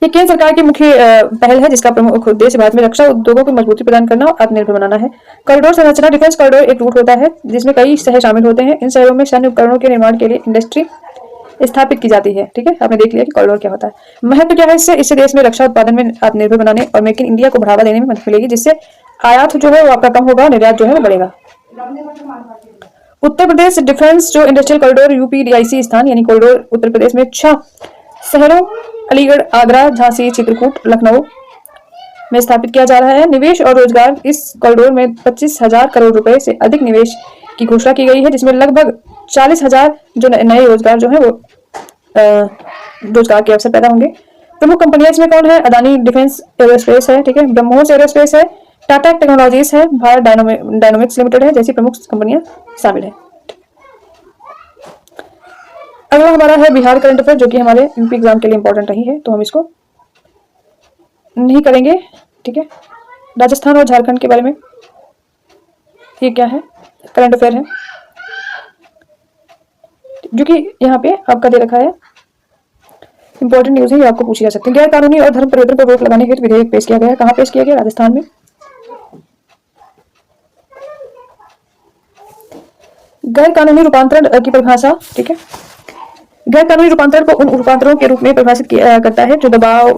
ये केंद्र सरकार की मुख्य पहल है, जिसका प्रमुख उद्देश्य भारत में रक्षा उद्योगों को मजबूती प्रदान करना और आत्मनिर्भर बनाना है। कॉरिडोर संरचना। डिफेंस कॉरिडोर एक रूट होता है जिसमें कई शहर शामिल होते हैं। इन शहरों में सैन्य उपकरणों के निर्माण के लिए इंडस्ट्री स्थापित की जाती है। ठीक है, आपने देख लिया कि कॉरिडोर क्या होता है। महत्व क्या है इससे देश में रक्षा उत्पादन में आत्मनिर्भर बनाने और मेक इन इंडिया को बढ़ावा देने में मदद मिलेगी, जिससे आयात जो है वो आपका कम होगा, निर्यात जो है वो बढ़ेगा। उत्तर प्रदेश डिफेंस जो इंडस्ट्रियल कॉरिडोर UPDIC स्थान यानी कॉरिडोर उत्तर प्रदेश में 6 शहरों अलीगढ़, आगरा, झांसी, चित्रकूट, लखनऊ में स्थापित किया जा रहा है। निवेश और रोजगार। इस कॉरिडोर में 25,000 करोड़ रुपए से अधिक निवेश की घोषणा की गई है, जिसमें लगभग 40,000 जो नए रोजगार जो है वो रोजगार के अवसर पैदा होंगे। प्रमुख कंपनियां इसमें कौन है? अदानी डिफेंस एरोस्पेस है, ठीक है, ब्रह्मोस एरोस्पेस है, टाटा टेक्नोलॉजीज है, भारत डायनोमिक्स लिमिटेड है, जैसी प्रमुख कंपनियां शामिल है। अगला हमारा है बिहार करंट अफेयर, जो कि हमारे यूपी एग्जाम के लिए इंपॉर्टेंट रही है, तो हम इसको नहीं करेंगे। ठीक है, राजस्थान और झारखंड के बारे में ये क्या है? करंट अफेयर है, जो कि यहाँ पे आपका दे रखा है। इंपॉर्टेंट न्यूज है, ये आपको पूछी जा सकती है। गैर कानूनी और धर्म परिवर्तन पर रोक लगाने हेतु विधेयक पेश किया गया है। कहाँ पेश किया गया? राजस्थान में। गैर कानूनी रूपांतरण की परिभाषा। ठीक है, गैर कानूनी रूपांतरण को उन रूपांतरों के रूप में परिभाषित करता है जो दबाव,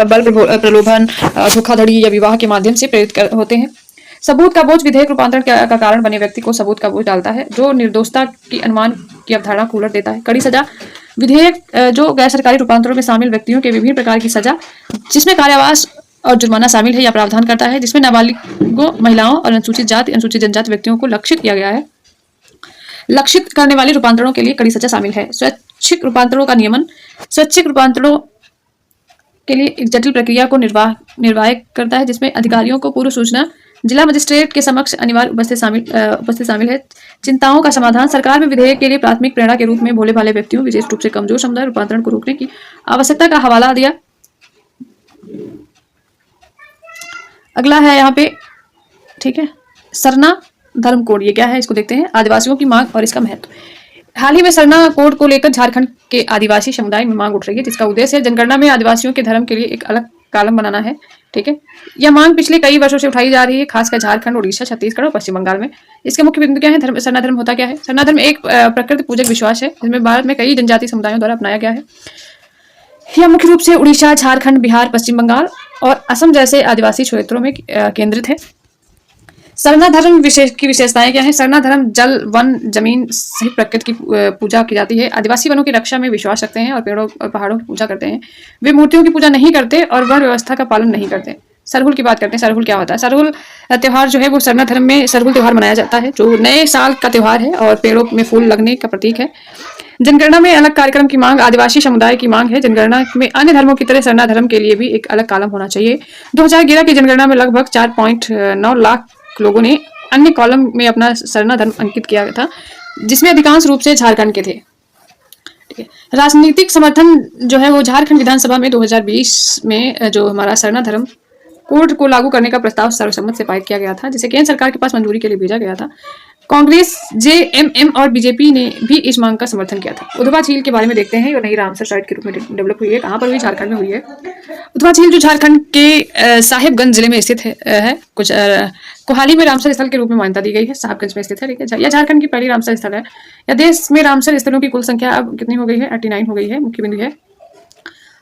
बल प्रलोभन, धोखाधड़ी या विवाह के माध्यम से प्रेरित होते हैं। सबूत का बोझ। विधेयक रूपांतरण का कारण बने व्यक्ति को सबूत का बोझ डालता है, जो निर्दोषता की अनुमान की अवधारणा को उलट देता है। कड़ी सजा। विधेयक जो गैर सरकारी रूपांतरों में शामिल व्यक्तियों के विभिन्न प्रकार की सजा, जिसमें कारावास और जुर्माना शामिल है, या प्रावधान करता है, जिसमें नाबालिगों, महिलाओं और अनुसूचित जाति, अनुसूचित जनजाति व्यक्तियों को लक्षित किया गया है। लक्षित करने वाले रूपांतरणों के लिए कड़ी सजा शामिल है। स्वैच्छिक रूपांतरणों का नियमन स्वैच्छिक रूपांतरणों के लिए एक जटिल प्रक्रिया को निर्वाह करता है, जिसमें अधिकारियों को पूर्व सूचना जिला मजिस्ट्रेट के समक्ष अनिवार्य उपस्थित शामिल है। चिंताओं का समाधान सरकार में विधेयक के लिए प्राथमिक प्रेरणा के रूप में भोले भाले व्यक्तियों, विशेष रूप से कमजोर समुदाय रूपांतरण को रोकने की आवश्यकता का हवाला दिया। अगला है यहाँ पे, ठीक है, सरना धर्म कोड। ये क्या है, इसको देखते हैं। आदिवासियों की मांग और इसका महत्व। हाल ही में सरना कोड को लेकर झारखंड के आदिवासी समुदाय में मांग उठ रही है, जिसका उद्देश्य है जनगणना में आदिवासियों के धर्म के लिए एक अलग कॉलम बनाना है। ठीक है, यह मांग पिछले कई वर्षों से उठाई जा रही है, खासकर झारखंड, उड़ीसा, छत्तीसगढ़ और पश्चिम बंगाल में। इसके मुख्य बिंदु क्या है? सरना धर्म होता क्या है? सरना धर्म एक प्रकृति पूजक विश्वास है, जिसमें भारत में कई जनजातीय समुदायों द्वारा अपनाया गया है। यह मुख्य रूप से उड़ीसा, झारखंड, बिहार, पश्चिम बंगाल और असम जैसे आदिवासी क्षेत्रों में केंद्रित है। सरना धर्म की विशेषताएं क्या है? सरना धर्म जल, वन, जमीन सहित प्रकृति की पूजा की जाती है। आदिवासी वनों की रक्षा में विश्वास रखते हैं और पेड़ों और पहाड़ों की पूजा करते हैं। वे मूर्तियों की पूजा नहीं करते और वन व्यवस्था का पालन नहीं करते। सरहुल की बात करते हैं। सरहुल क्या होता है? सरहुल त्योहार जो है वो सरना धर्म में सरहुल त्योहार मनाया जाता है, जो नए साल का त्योहार है और पेड़ों में फूल लगने का प्रतीक है। जनगणना में अलग कार्यक्रम की मांग। आदिवासी समुदाय की मांग है जनगणना में अन्य धर्मों की तरह सरना धर्म के लिए भी एक अलग कॉलम होना चाहिए। 2011 की जनगणना में लगभग 4.9 लाख लोगों ने अन्य कॉलम में अपना सरना धर्म अंकित किया था, जिसमें अधिकांश रूप से झारखंड के थे। ठीक है, राजनीतिक समर्थन जो है वो झारखंड विधानसभा में 2020 में जो हमारा सरना धर्म कोड को लागू करने का प्रस्ताव सर्वसम्मत से पारित किया गया था, जिसे केंद्र सरकार के पास मंजूरी के लिए भेजा गया था। कांग्रेस, जेएमएम और बीजेपी ने भी इस मांग का समर्थन किया था। उधवा झील के बारे में देखते हैं। ये नई रामसर साइट के रूप में डेवलप हुई है। कहाँ पर हुई? झारखंड में हुई है। उधवा झील जो झारखंड के साहिबगंज जिले में स्थित है, कुछ कोहाली में रामसर स्थल के रूप में मान्यता दी गई है। साहिबगंज में स्थित है। ठीक है, यह झारखंड की पहली रामसर स्थल है। या देश में रामसर स्थलों की कुल संख्या अब कितनी हो गई है? 89 हो गई है। मुख्य बिंदु है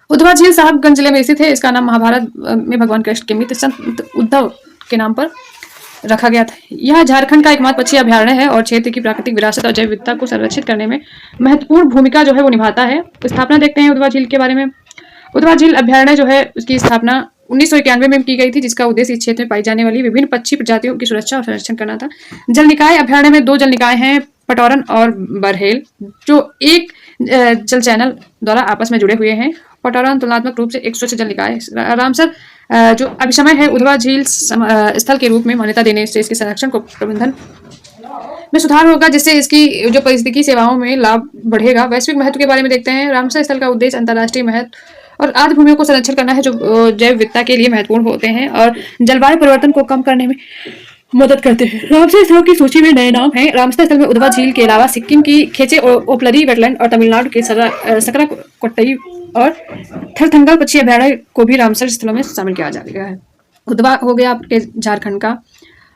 उधवा झील साहिबगंज जिले में स्थित है। इसका नाम महाभारत में भगवान कृष्ण के मित्र संत उद्धव के नाम पर रखा गया था। यह झारखंड का एकमात्र पक्षी अभयारण्य है और क्षेत्र की प्राकृतिक विरासत और जैव विविधता को संरक्षित करने में महत्वपूर्ण भूमिका जो है वो निभाता है। स्थापना देखते हैं उधवा झील के बारे में। उधवा झील अभयारण्य जो है उसकी स्थापना 1991 में की गई थी, जिसका उद्देश्य इस क्षेत्र में पाई जाने वाली विभिन्न पक्षी प्रजातियों की सुरक्षा और संरक्षण करना था। जल निकाय अभयारण्य में 2 जल निकाय हैं, पटौरन और बरहेल, जो एक जल चैनल द्वारा आपस में जुड़े हुए हैं। पटौरन तुलनात्मक रूप से एक स्वच्छ जल निकाय है। रामसर जो अभिसमय है उधवा झील स्थल के रूप में मान्यता देने से इसके संरक्षण को प्रबंधन में सुधार होगा, जिससे इसकी जो पारिस्थितिकी सेवाओं में लाभ बढ़ेगा। वैश्विक महत्व के बारे में देखते हैं। रामसर स्थल का उद्देश्य अंतर्राष्ट्रीय महत्व और आर्द्र भूमियों को संरक्षण करना है, जो जैव विविधता के लिए महत्वपूर्ण होते हैं और जलवायु परिवर्तन को कम करने में मदद करते हैं। रामसर स्थलों की सूची में नए नाम हैं। रामसर स्थल में उधवा झील के अलावा सिक्किम की खेचे ओपलरी वेटलैंड और तमिलनाडु के सकरा कोट्टई और थरथंगल पक्षी अभयारण्य को भी रामसर स्थलों में शामिल किया जा रहा है। उधवा हो गया आपके झारखंड का,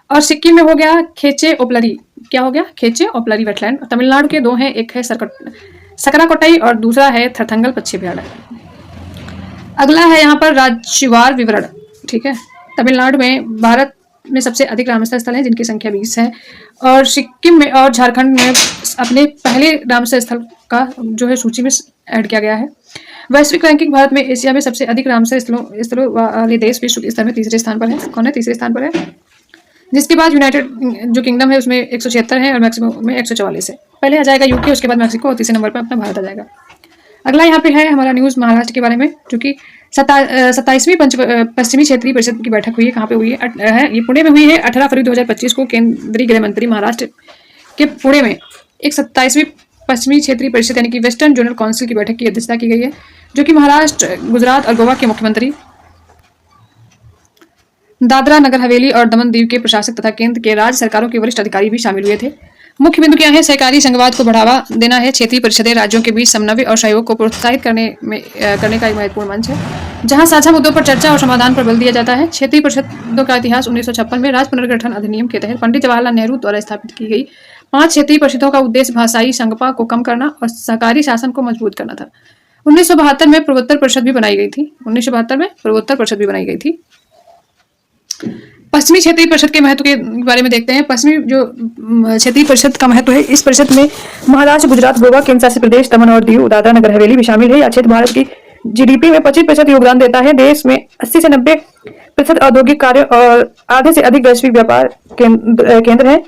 और सिक्किम में हो गया खेचे ओपलरी। क्या हो गया? खेचे ओपलरी वेटलैंड। तमिलनाडु के 2 हैं, एक है सकरा कोट्टई और दूसरा है थरथंगल पक्षी अभयारण्य। अगला है यहाँ पर राज्यवार विवरण। ठीक है, तमिलनाडु में भारत में सबसे अधिक रामसर स्थल हैं, जिनकी संख्या 20 है, और सिक्किम में और झारखंड में अपने पहले रामसर स्थल का जो है सूची में ऐड किया गया है। वैश्विक रैंकिंग भारत में एशिया में सबसे अधिक रामसर स्थलों वाले देश विश्व स्तर में तीसरे स्थान पर है। कौन है? तीसरे स्थान पर है, जिसके बाद यूनाइटेड जो किंगडम है उसमें 176 है और मैक्सिको में 144 है। पहले आ जाएगा यूके, उसके बाद मैक्सिको और तीसरे नंबर पर अपना भारत आ जाएगा। अगला यहाँ पे है हमारा न्यूज़ महाराष्ट्र के बारे में, जो कि 27वीं पश्चिमी क्षेत्रीय परिषद की बैठक हुई है। कहाँ पे हुई है? ये पुणे में हुई है। 18 फरवरी 2025 को केंद्रीय गृह मंत्री महाराष्ट्र के पुणे में एक 27वीं पश्चिमी क्षेत्रीय परिषद यानी कि वेस्टर्न जोनल काउंसिल की बैठक की अध्यक्षता की गई है, जो कि महाराष्ट्र, गुजरात और गोवा के मुख्यमंत्री, दादरा नगर हवेली और दमन दीव के प्रशासक तथा केंद्र के राज्य सरकारों के वरिष्ठ अधिकारी भी शामिल हुए थे। मुख्य बिंदु क्या है? सहकारी संघवाद को बढ़ावा देना है। क्षेत्रीय परिषदें राज्यों के बीच समन्वय और सहयोग को प्रोत्साहित करने का एक महत्वपूर्ण मंच है, जहां साझा मुद्दों पर चर्चा और समाधान पर बल दिया जाता है। क्षेत्रीय परिषदों का इतिहास 1956 में राज्य पुनर्गठन अधिनियम के तहत पंडित जवाहरलाल नेहरू द्वारा स्थापित की गई 5 क्षेत्रीय परिषदों का उद्देश्य भाषाई संगपा को कम करना और सहकारी शासन को मजबूत करना था। 1972 में पूर्वोत्तर परिषद भी बनाई गई थी। 1972 में पूर्वोत्तर परिषद भी बनाई गई थी। पश्चिमी क्षेत्रीय परिषद के महत्व के बारे में देखते हैं। पश्चिमी जो क्षेत्रीय परिषद का महत्व है, इस परिषद में महाराष्ट्र, गुजरात, गोवा, केंद्र शासित प्रदेश, दमन और दीव, दादरा नगर हवेली भी शामिल है। यह क्षेत्र भारत की जीडीपी में 25% योगदान देता है। देश में 80 से 90% औद्योगिक कार्य और आधे से अधिक वैश्विक व्यापार केंद्र है।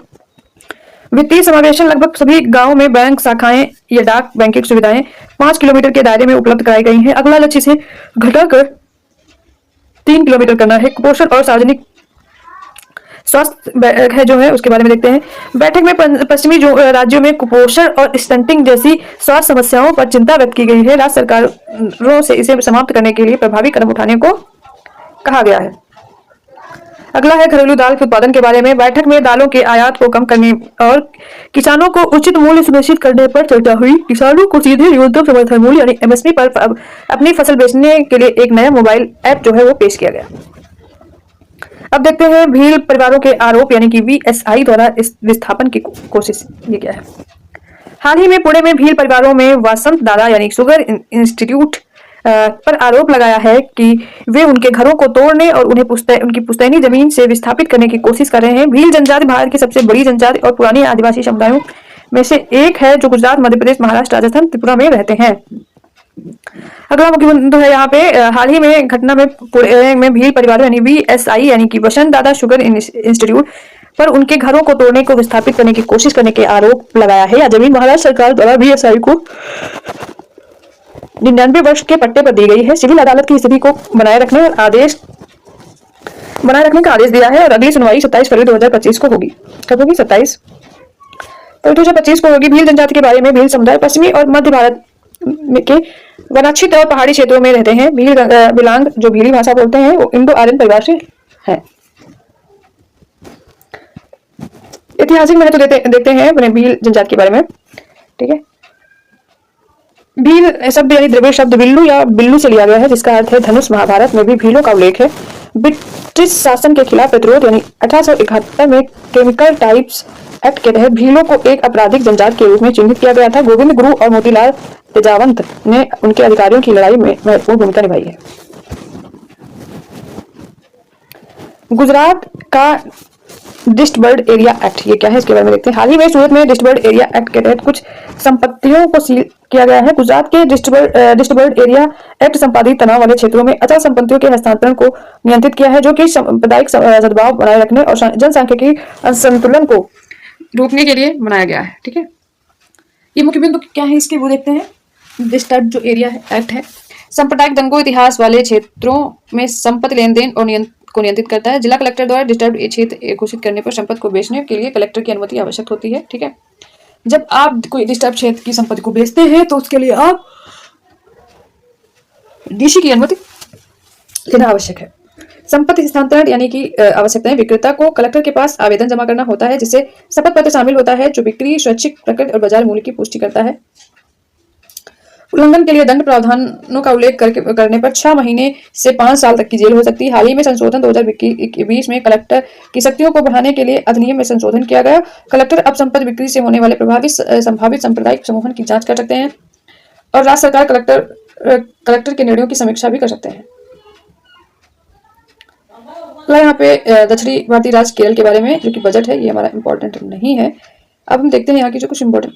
वित्तीय समावेशन लगभग सभी गांवों में बैंक शाखाएं या डाक बैंकिंग सुविधाएं 5 किलोमीटर के दायरे में उपलब्ध कराई गई हैं। अगला लक्ष्य इसे घटाकर 3 किलोमीटर करना है। कुपोषण और सार्वजनिक स्वास्थ्य है जो है उसके बारे में देखते हैं। बैठक में पश्चिमी राज्यों में कुपोषण और स्टंटिंग जैसी स्वास्थ्य समस्याओं पर चिंता व्यक्त की गई है। राज्य सरकारों से इसे समाप्त करने के लिए प्रभावी कदम उठाने को कहा गया है। अगला है घरेलू दाल के उत्पादन के बारे में। बैठक में दालों के आयात को कम करने और किसानों को उचित मूल्य सुनिश्चित करने पर चर्चा हुई। किसानों को सीधे न्यूनतम समर्थन मूल्य यानी एमएसपी पर अपनी फसल बेचने के लिए एक नया मोबाइल ऐप जो है वो पेश किया गया। अब देखते हैं भील परिवारों के आरोप यानी कि वीएसआई द्वारा इस विस्थापन की कोशिश। ये क्या है? हाल ही में पुणे में भील परिवारों में वसंत दादा यानी शुगर इंस्टीट्यूट पर आरोप लगाया है कि वे उनके घरों को तोड़ने और उन्हें उनकी पुश्तैनी जमीन से विस्थापित करने की कोशिश कर रहे हैं। भील जनजाति भारत की सबसे बड़ी जनजाति और पुरानी आदिवासी समुदायों में से एक है जो गुजरात, मध्य प्रदेश, महाराष्ट्र, राजस्थान, त्रिपुरा में रहते हैं। अगला मुख्य बिंदु है यहाँ पे हाल ही में घटना में पुणे में भील परिवारों यानी वीएसआई यानी कि वसंत दादा शुगर इंस्टीट्यूट पर उनके घरों को तोड़ने को विस्थापित करने की कोशिश करने के आरोप लगाया है। या जमीन महाराष्ट्र सरकार द्वारा वीएसआई को 99 वर्ष के पट्टे पर दी गई है। सिविल अदालत की स्थिति को बनाए रखने का आदेश दिया है और अगली सुनवाई 27 फरवरी 2025 को होगी। कब होगी? 27 फरवरी 2025 को होगी। भील जनजाति के बारे में भील समुदाय पश्चिमी और मध्य भारत के वनाक्षित और पहाड़ी क्षेत्रों में रहते हैं। भील बिलांग जो भीली भाषा बोलते हैं वो इंडो आर्यन परिवार से है। ऐतिहासिक महत्व देखते हैं अपने भील जनजाति के बारे में। ठीक है, भील शब्द यानी द्रविड़ शब्द बिल्लू या बिल्लू से लिया गया है जिसका अर्थ है धनुष। महाभारत में भी भीलों का उल्लेख है। ब्रिटिश शासन के खिलाफ प्रतिरोध यानी 1871 में केमिकल टाइप्स एक्ट के तहत भीलों को एक आपराधिक जनजाति के रूप में चिन्हित किया गया था। गोविंद गुरु और मोतीलाल तेजावंत ने उनके अधिकारियों की लड़ाई में महत्वपूर्ण भूमिका निभाई है। गुजरात का डिस्टर्ब्ड एरिया एक्ट, ये क्या है इसके बारे में देखते हैं। हाल ही में सूरत में डिस्टर्ब्ड एरिया एक्ट के तहत कुछ संपत्तियों को सील किया गया है। गुजरात के डिस्टर्ब्ड एरिया एक्ट संपादित तनाव वाले क्षेत्रों में अचल संपत्तियों के हस्तांतरण को नियंत्रित किया है जो कि सांप्रदायिक सद्भाव बनाए रखने और जनसांख्यिकी असंतुलन को रोकने के लिए बनाया गया है। ठीक है, ये मुख्य बिंदु क्या है इसके वो देखते हैं। डिस्टर्ब्ड जो एरिया एक्ट है सांप्रदायिक दंगों इतिहास वाले क्षेत्रों में संपत्ति लेन देन और को नियंत्रित करता है। जिला कलेक्टर द्वारा डिस्टर्ब्ड क्षेत्र घोषित करने पर संपत्ति को बेचने के लिए कलेक्टर की अनुमति आवश्यक होती है। ठीक है, जब आप कोई डिस्टर्ब क्षेत्र की संपत्ति को बेचते हैं तो उसके लिए आप डीसी की अनुमति लेना आवश्यक है। संपत्ति हस्तांतरण यानी कि आवश्यकताएं विक्रेता को कलेक्टर के पास आवेदन जमा करना होता है जिससे शपथ पत्र शामिल होता है जो बिक्री, स्वैच्छिक प्रकट और बाजार मूल्य की पुष्टि करता है। उल्लंघन के लिए दंड प्रावधानों का उल्लेख करने पर 6 महीने से 5 साल तक की जेल हो सकती है। हाल ही में संशोधन 2020 में कलेक्टर की शक्तियों को बढ़ाने के लिए अधिनियम में संशोधन किया गया। कलेक्टर अब संपत्ति बिक्री से होने वाले संभावित सांप्रदायिक समूहन की जांच कर सकते हैं और राज्य सरकार कलेक्टर के निर्णयों की समीक्षा भी कर सकते हैं। यहाँ पे दक्षिणी भारतीय राज्य केरल के बारे में जो कि बजट है ये हमारा इंपॉर्टेंट नहीं है। अब हम देखते हैं यहाँ की जो कुछ इंपॉर्टेंट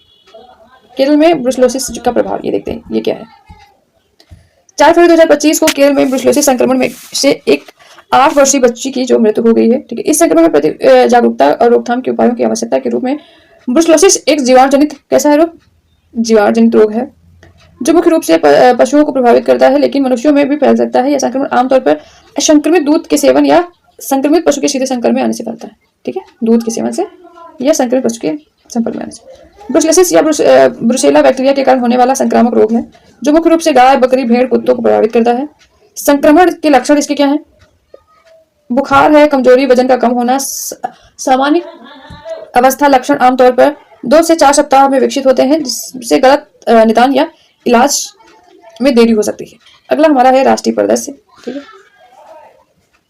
केरल में ब्रुसेलोसिस का प्रभाव, ये देखते हैं ये क्या है। 4 फरवरी 2025 को केरल में ब्रुसेलोसिस संक्रमण में से एक 8 वर्षीय बच्ची की जो मृत्यु हो गई है। ठीक है, इस संक्रमण में प्रति जागरूकता और रोकथाम के उपायों की आवश्यकता के रूप में ब्रुसेलोसिस एक जीवाणुजनित कैसा है रोग? जीवाणुजनित रोग है जो मुख्य रूप से पशुओं को प्रभावित करता है लेकिन मनुष्यों में भी फैल सकता है। यह संक्रमण आमतौर पर असंक्रमित दूध के सेवन या संक्रमित पशु के सीधे संपर्क में आने से फैलता है। ठीक है, दूध के सेवन से या संक्रमित पशु के संपर्क में आने से। ब्रुसेलोसिस या ब्रुसेला बैक्टीरिया के कारण होने वाला संक्रामक रोग है जो मुख्य रूप से गाय, बकरी, भेड़, कुत्तों को प्रभावित करता है। संक्रमण के लक्षण इसके क्या है? बुखार है, कमजोरी, वजन का कम होना। सामान्य अवस्था लक्षण आमतौर पर 2 से 4 सप्ताह में विकसित होते हैं जिससे गलत निदान या इलाज में देरी हो सकती है। अगला हमारा है राष्ट्रीय परिदृश्य। ठीक है,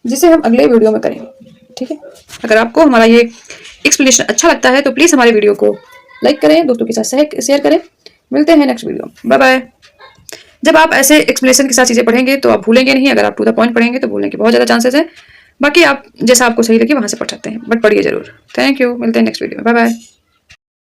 जिसे हम अगले वीडियो में करेंगे। ठीक है, अगर आपको हमारा ये एक्सप्लेनेशन अच्छा लगता है तो प्लीज हमारे वीडियो को लाइक करें, दोस्तों के साथ शेयर करें। मिलते हैं नेक्स्ट वीडियो, बाय बाय। जब आप ऐसे एक्सप्लेनेशन के साथ चीजें पढ़ेंगे तो आप भूलेंगे नहीं। अगर आप टू द पॉइंट पढ़ेंगे तो भूलने के बहुत ज्यादा चांसेस है। बाकी आप जैसा आपको सही लगे वहां से पढ़ सकते हैं, बट पढ़िए जरूर। थैंक यू, मिलते हैं नेक्स्ट वीडियो में, बाय बाय।